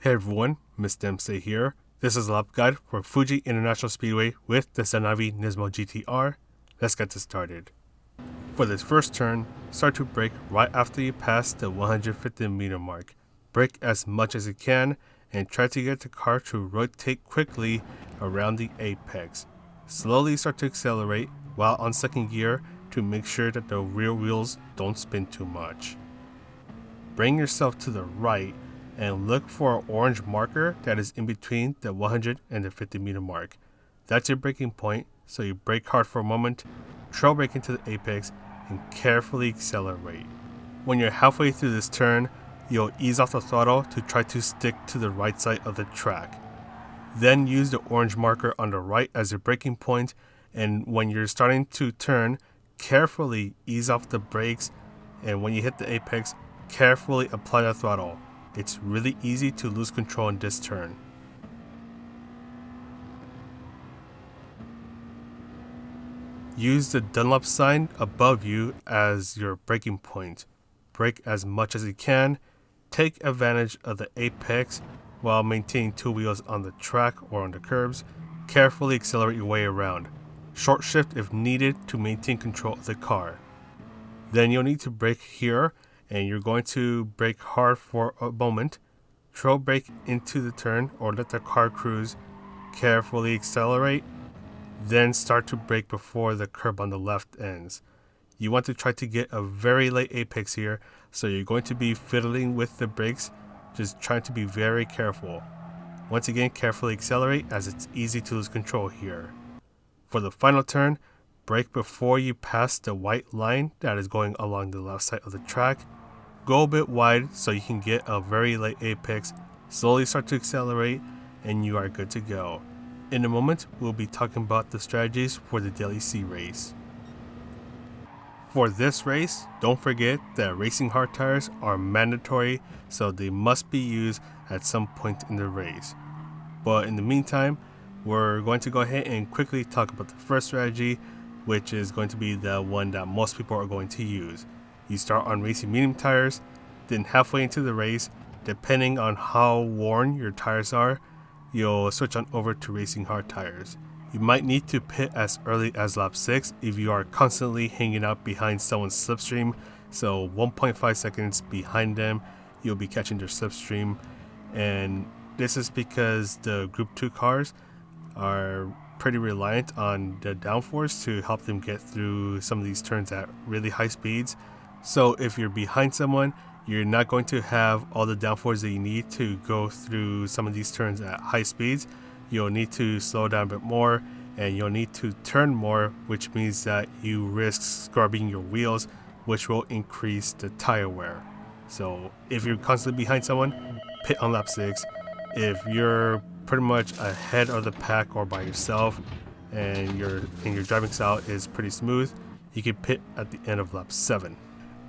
Hey everyone, Miss Dempsey here. This is a lap guide for Fuji International Speedway with the XANAVI NISMO GTR. Let's get this started. For this first turn, start to brake right after you pass the 150 meter mark. Brake as much as you can and try to get the car to rotate quickly around the apex. Slowly start to accelerate while on second gear to make sure that the rear wheels don't spin too much. Bring yourself to the right and look for an orange marker that is in between the 100 and the 50 meter mark. That's your braking point, so you brake hard for a moment, trail brake into the apex, and carefully accelerate. When you're halfway through this turn, you'll ease off the throttle to try to stick to the right side of the track. Then use the orange marker on the right as your braking point, and when you're starting to turn, carefully ease off the brakes, and when you hit the apex, carefully apply the throttle. It's really easy to lose control in this turn. Use the Dunlop sign above you as your braking point. Brake as much as you can. Take advantage of the apex while maintaining two wheels on the track or on the curbs. Carefully accelerate your way around. Short shift if needed to maintain control of the car. Then you'll need to brake here, and you're going to brake hard for a moment, trail brake into the turn or let the car cruise, carefully accelerate, then start to brake before the curb on the left ends. You want to try to get a very late apex here, so you're going to be fiddling with the brakes, just trying to be very careful. Once again, carefully accelerate as it's easy to lose control here. For the final turn, brake before you pass the white line that is going along the left side of the track. Go a bit wide so you can get a very late apex, slowly start to accelerate, and you are good to go. In a moment, we'll be talking about the strategies for the Daily C race. For this race, don't forget that racing hard tires are mandatory, so they must be used at some point in the race. But in the meantime, we're going to go ahead and quickly talk about the first strategy, which is going to be the one that most people are going to use. You start on racing medium tires, then halfway into the race, depending on how worn your tires are, you'll switch on over to racing hard tires. You might need to pit as early as lap 6 if you are constantly hanging out behind someone's slipstream, so 1.5 seconds behind them, you'll be catching their slipstream. And this is because the Group 2 cars are pretty reliant on the downforce to help them get through some of these turns at really high speeds. So if you're behind someone, you're not going to have all the downforce that you need to go through some of these turns at high speeds. You'll need to slow down a bit more, and you'll need to turn more, which means that you risk scrubbing your wheels, which will increase the tire wear. So if you're constantly behind someone, pit on lap 6. If you're pretty much ahead of the pack or by yourself and your driving style is pretty smooth, you can pit at the end of lap 7.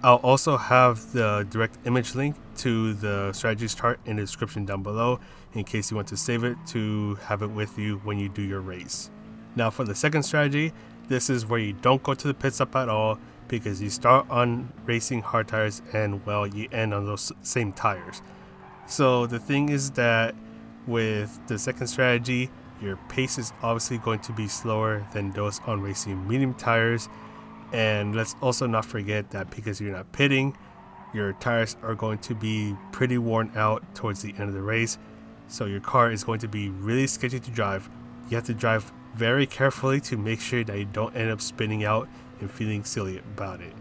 I'll also have the direct image link to the strategies chart in the description down below in case you want to save it to have it with you when you do your race. Now for the second strategy, this is where you don't go to the pit stop at all because you start on racing hard tires and well, you end on those same tires. So the thing is that with the second strategy, your pace is obviously going to be slower than those on racing medium tires. And let's also not forget that because you're not pitting, your tires are going to be pretty worn out towards the end of the race. So your car is going to be really sketchy to drive. You have to drive very carefully to make sure that you don't end up spinning out and feeling silly about it.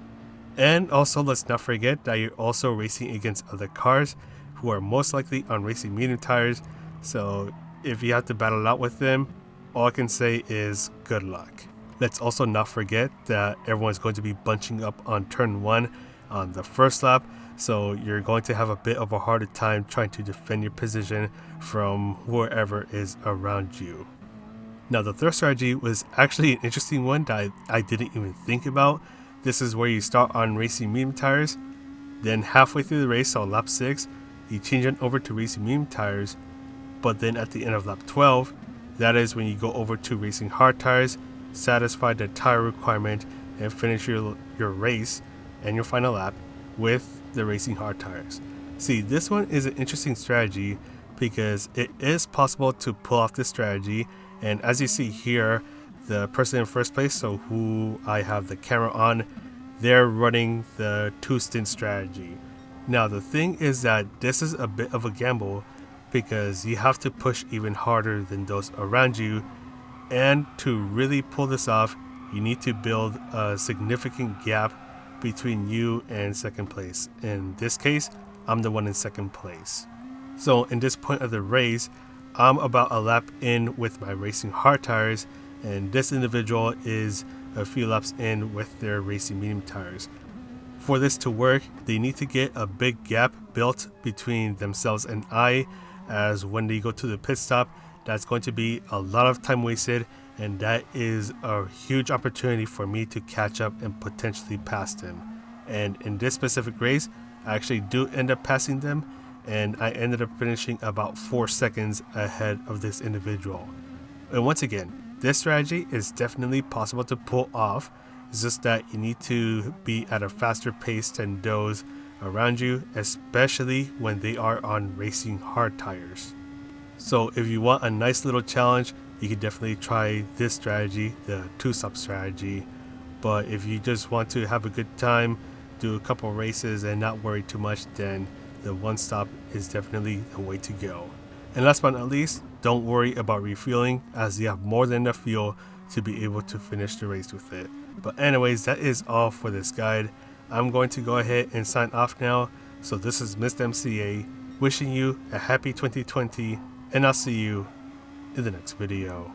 And also let's not forget that you're also racing against other cars who are most likely on racing medium tires. So if you have to battle out with them, all I can say is good luck. Let's also not forget that everyone's going to be bunching up on turn 1 on the first lap, so you're going to have a bit of a harder time trying to defend your position from whoever is around you. Now the third strategy was actually an interesting one that I didn't even think about. This is where you start on racing medium tires, then halfway through the race on lap 6, you change it over to racing medium tires, but then at the end of lap 12, that is when you go over to racing hard tires, satisfy the tire requirement, and finish your race and your final lap with the racing hard tires. See, this one is an interesting strategy because it is possible to pull off this strategy. And as you see here, the person in first place, so who I have the camera on, they're running the 2-stint strategy. Now the thing is that this is a bit of a gamble because you have to push even harder than those around you, and to really pull this off you need to build a significant gap between you and second place. In this case, I'm the one in second place. So in this point of the race, I'm about a lap in with my racing hard tires, and this individual is a few laps in with their racing medium tires. For this to work, they need to get a big gap built between themselves and I, as when they go to the pit stop, that's going to be a lot of time wasted, and that is a huge opportunity for me to catch up and potentially pass them. And in this specific race, I actually do end up passing them, and I ended up finishing about 4 seconds ahead of this individual. And once again, this strategy is definitely possible to pull off. It's just that you need to be at a faster pace than those around you, especially when they are on racing hard tires. So if you want a nice little challenge, you can definitely try this strategy, the 2-stop strategy. But if you just want to have a good time, do a couple races and not worry too much, then the 1-stop is definitely the way to go. And last but not least, don't worry about refueling, as you have more than enough fuel to be able to finish the race with it. But anyways, that is all for this guide. I'm going to go ahead and sign off now. So this is Mr. MCA wishing you a happy 2020, and I'll see you in the next video.